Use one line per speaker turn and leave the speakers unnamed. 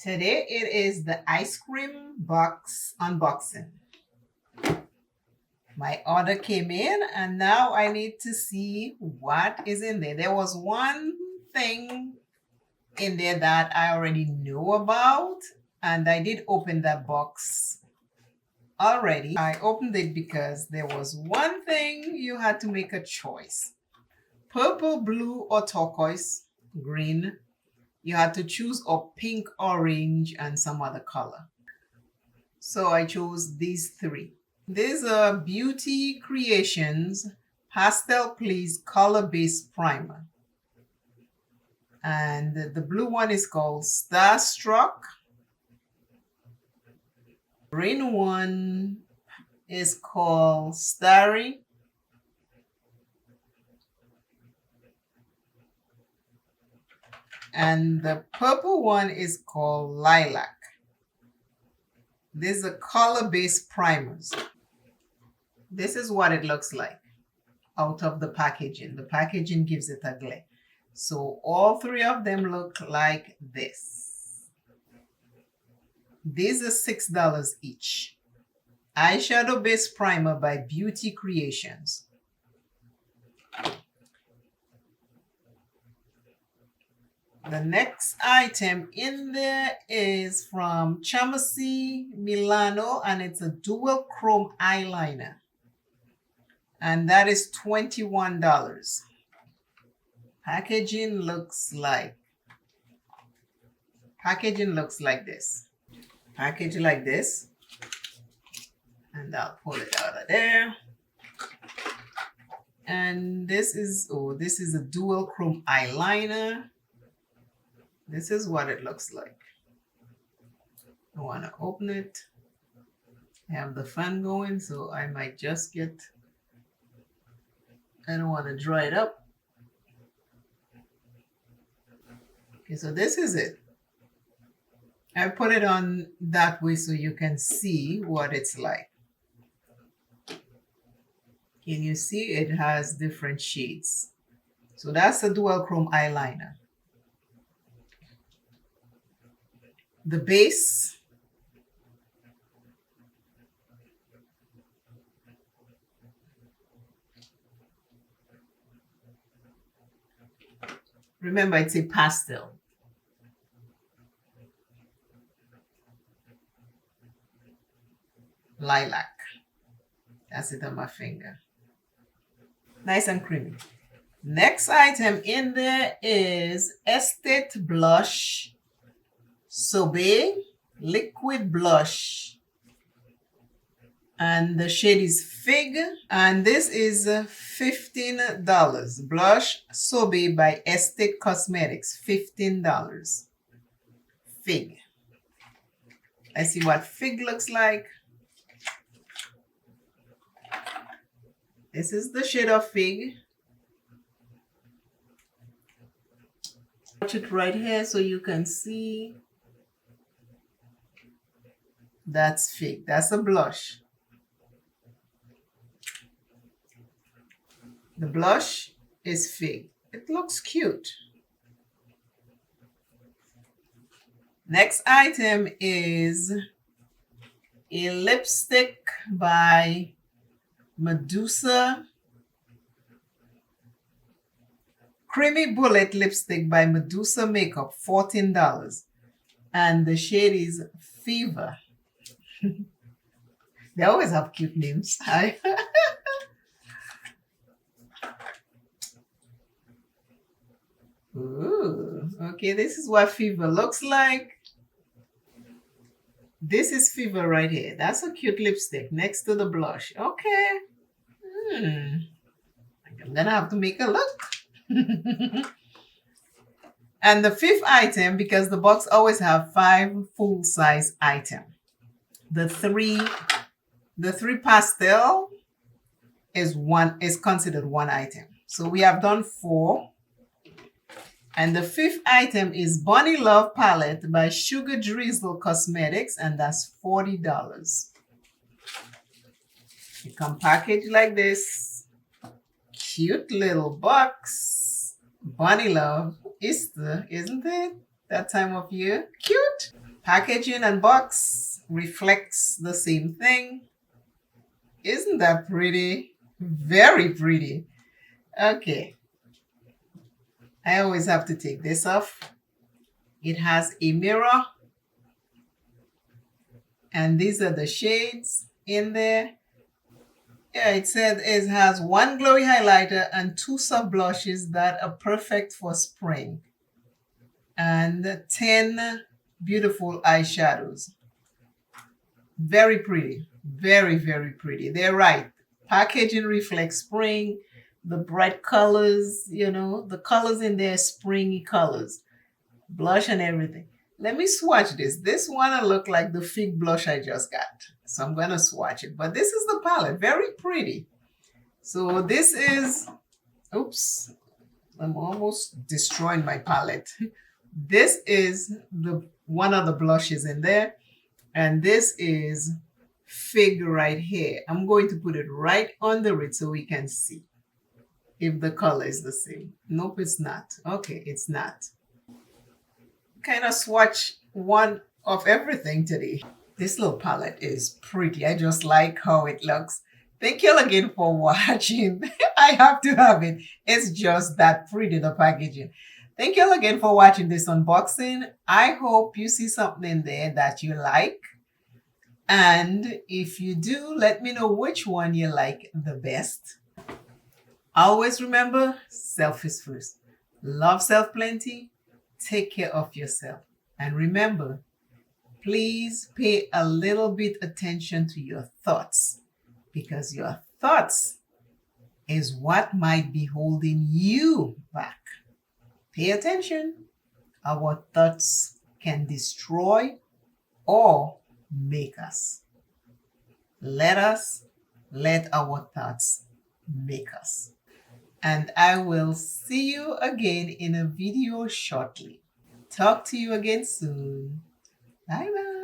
Today it is the ice cream box unboxing. My order came in and now I need to see what is in there. There was one thing in there that I already knew about, and I did open that box already. I opened it because there was one thing you had to make a choice. Purple, blue, or turquoise, green. You had to choose a pink, orange, and some other color. So I chose these three. These are Beauty Creations Pastel Please Color-Based Primer. And the blue one is called Starstruck. Green one is called Starry. And the purple one is called Lilac. These are color-based primers. This is what it looks like out of the packaging. The packaging gives it a glare. So all three of them look like this. These are $6 each. Eyeshadow Base Primer by Beauty Creations. The next item in there is from Chamasi Milano, and it's a dual chrome eyeliner. And that is $21. Packaging looks like this. Package like this. And I'll pull it out of there. And this is a dual chrome eyeliner. This is what it looks like. I want to open it. I have the fan going, so I might just I don't want to dry it up. Okay, so this is it. I put it on that way so you can see what it's like. Can you see it has different shades? So that's a dual chrome eyeliner. The base, remember it's a pastel. Lilac. That's it on my finger. Nice and creamy. Next item in there is Estate Blush Sobe Liquid Blush, and the shade is Fig, and this is $15. Blush Sobe by Estate Cosmetics, $15. Fig. Let's see what Fig looks like. This is the shade of Fig. Watch it right here so you can see. That's Fig. That's a blush. The blush is Fig. It looks cute. Next item is a lipstick by Medusa. Creamy Bullet lipstick by Medusa Makeup, $14. And the shade is Fever. They always have cute names. Ooh, okay, this is what Fever looks like. This is Fever right here. That's a cute lipstick next to the blush. Okay. I'm gonna have to make a look. And the fifth item, because the box always have 5 full-size items. The three pastel is considered one item. So we have done 4. And the fifth item is Bunny Love Palette by Sugar Drizzle Cosmetics, and that's $40. It comes packaged like this. Cute little box. Bunny Love. Easter, isn't it? That time of year. Cute. Packaging and box reflects the same thing. Isn't that pretty? Very pretty. Okay, I always have to take this off. It has a mirror, and these are the shades in there. Yeah, it said it has one glowy highlighter and two soft blushes that are perfect for spring, and 10 beautiful eyeshadows. Very pretty. Very, very pretty. They're right. Packaging reflects spring. The bright colors, the colors in there, springy colors. Blush and everything. Let me swatch this. This one I look like the fig blush I just got. So I'm going to swatch it. But this is the palette. Very pretty. So this is, oops, I'm almost destroying my palette. This is the one of the blushes in there. And this is fig right here. I'm going to put it right under it so we can see if the color is the same. Nope, it's not. Okay, it's not. Kind of swatch one of everything today. This little palette is pretty. I just like how it looks. Thank you again for watching. I have to have it. It's just that pretty, the packaging. Thank you again for watching this unboxing. I hope you see something in there that you like. And if you do, let me know which one you like the best. Always remember, self is first. Love self plenty. Take care of yourself. And remember, please pay a little bit attention to your thoughts, because your thoughts is what might be holding you back. Pay attention. Our thoughts can destroy or make us. Let our thoughts make us. And I will see you again in a video shortly. Talk to you again soon. Bye bye.